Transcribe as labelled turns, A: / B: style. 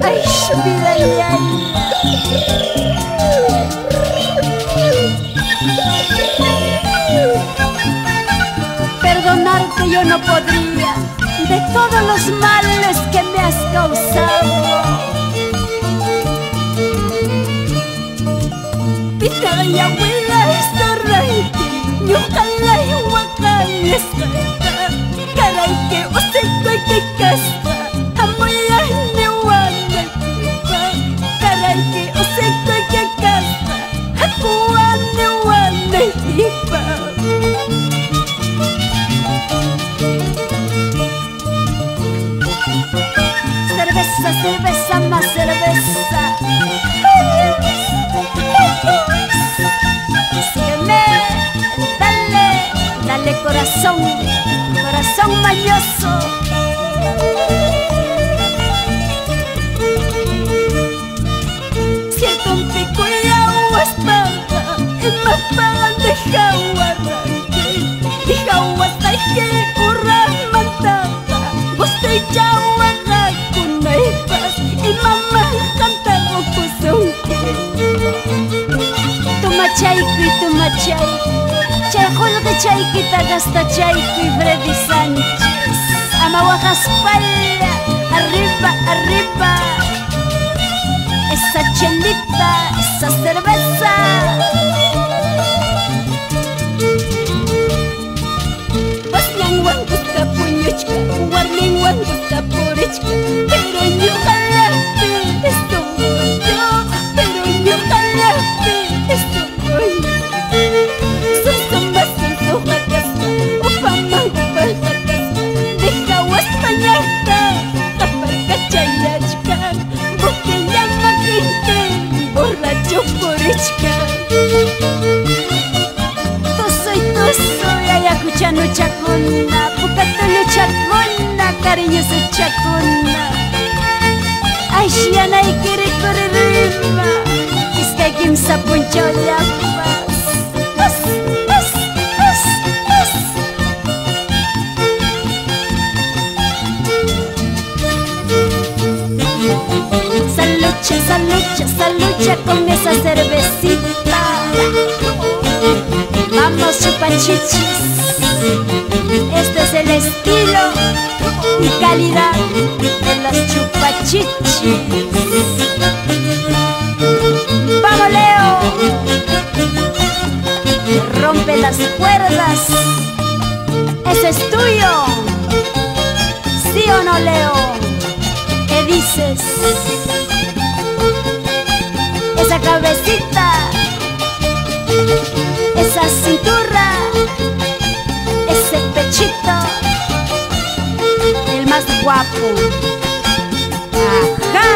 A: Ay, vida ya. Perdonarte yo no podría de todos los males que me has causado. Pitara y abuela esta raiti, ojalá y huacal esta. Caray que oseco y que casta, amoya ne wana kipa. Caray que oseco y que casta, akua ne wana kipa. Cerveza, cerveza, más cerveza. Sígueme, dale, dale corazón, corazón mañoso. Siento un pico y agua espada, y me pagan de jaguarranque. Y jaguarranque que curra mantada, vos te llamas y mamá canta gokuzonke. Toma chayku y toma chayku, chay jolga chaykita gasta chayku y Freddy Sánchez. Amawaja espalda, arriba, arriba. Esa chelita, esa cerveza. Wasñan wanguska puñuchka, warmin wanguska purichka. Pero yo jalape, esto voy yo. Pero yo jalape, esto voy yo. Soy zambasa, soja casca, upama, upalja casca. Deja huaspañarta, aparca chayachka. Porque llama quinte, borracho purichka. Tosoy, ayacuchano chacona, pucatolo chacona, cariñoso chacona. Ay, Shiana y quiere correr arriba, es que aquí me sapuncho la paz. Salucha, salucha, salucha con esa cervecita. Vamos chupachichis, este es el estilo y calidad de los chupachichis. ¡Vamos, Leo! Rompe las cuerdas, ese es tuyo. ¿Sí o no, Leo? ¿Qué dices? Esa cabecita, esa cintura, ese pechito, el más guapo. Ajá.